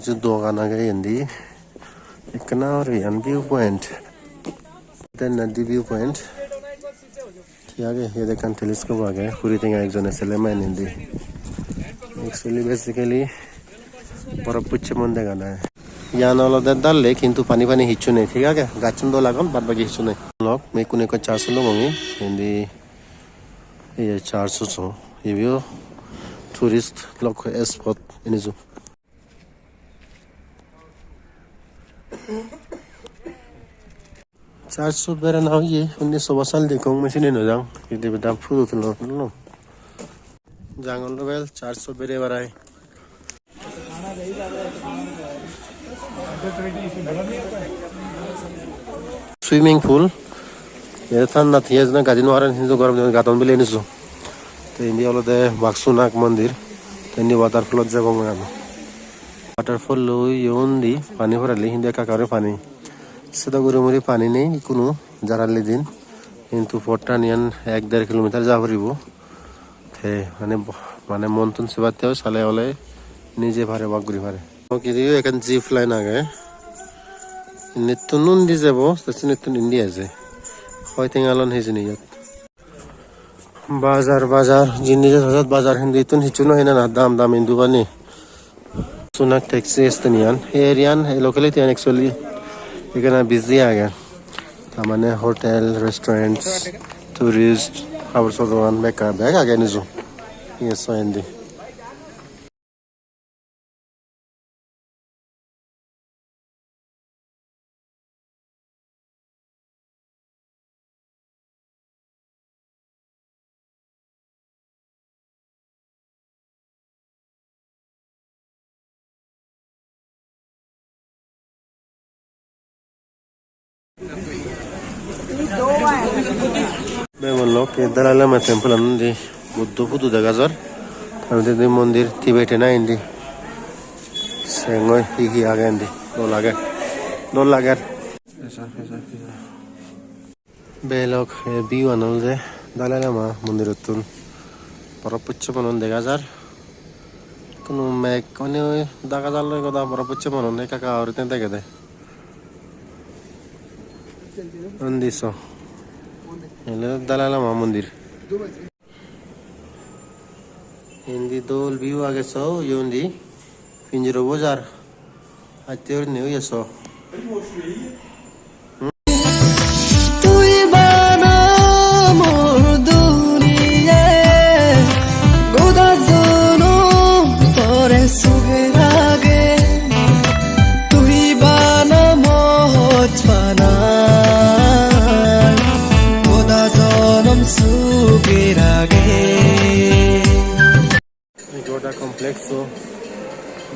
जो दोगान आ गए हिंदी इतना और व्यू पॉइंट नदी व्यू पॉइंट क्या गए ये देखा टेलीस्कोप आ गए पूरी तरह एक जन से लेमा हिंदी एक्चुअली बेसिकली बरफ पुच्छ मन देखाना है यहाँ नलदे डाले किंतु पानी पानी हिचू नहीं ठीक है गाचन दो लागन बाद बाकी हिचू नहीं लोग मैं कुने को 400 लोग होंगे हिंदी ये 400 ये भी टूरिस्ट लोग spot ini zo 400 bera na ye 1900 साल देखो मशीन न जाऊं ये बेटा फुल लो जंगल लेवल 400 बेरे बराए स्विमिंग पूल ये था ना थिएज ना गादिन वारन हिंदू गरम गातन बिले निसो तो इंडिया वाला दे बाक्सुनाक मंदिर ini waterfall aja bang kan waterfall lo yondi pani भरले हिंदी का करे पानी सदा गुरु मुरी पानी नहीं कुनु जराले दिन किंतु फोटानियन 1-1.5 किलोमीटर जा भरिबो थे माने मॉनसून से बात है साले वाले निजे भरे बागुरी भरे ओके दियो एकन जीप लाइन आ गए नितुनुन दी जाबो सचिन नितुन इंडिया जे होयतेंगालन हेजनी बाजार जिन्नी जगह बाजार हिंदी तो हिचुनो है ना दाम हिंदू बने सुनक टैक्सी एस्तनियन एरियन लोकलिटी एक्चुअली इकना बिजी आ गया तामाने होटल रेस्टोरेंट्स टूरिस्ट और सोदवान बैग आ गया निजो ये सो हिंदी मैं बोलो कि दलाला में टेंपल अनुदी बुद्ध पुदु दगाजर अनुदी मंदिर तिबेटे ना इंदी सेंगोय हिगी आगे इंदी दो लागे बेलोक व्यू अनुदे दलाला में मंदिर तुन परपुच्छ मनन दगाजर कुनु मैक कोने दगाजर लो कोदा परपुच्छ मनन ने काका और ते देगे दे अंदिसो Ini dalala mandir. Hindi dol view आगे सो योंदी पिंजरो बाजार आते और नहीं ये सो komplekso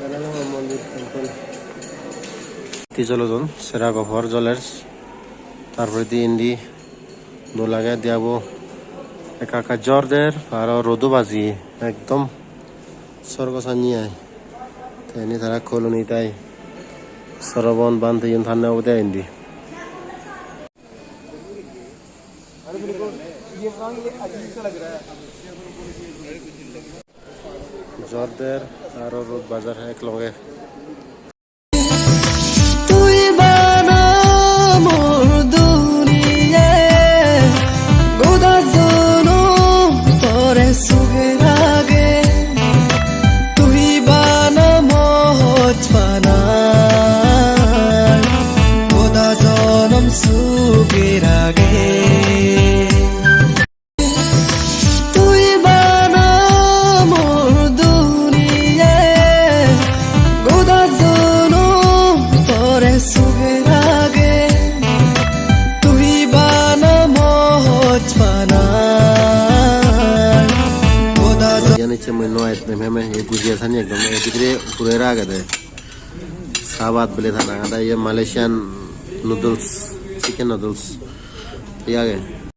dalala mandir temple tijolodon sera gofar joler tarpore di indi do laga diabo ekaka jorder aro rodu baji ekdom sorgo saniye teni tara koloni tai sorobon band yin thanna ode indi जोरदार आरो road बाजार है एक लोगे ये गुजिया था नहीं एकदम ये दिखरे पुरेरा गए थे साबात बोले था ना ये मलेशियन नूडल्स चिकन नूडल्स ये आ गए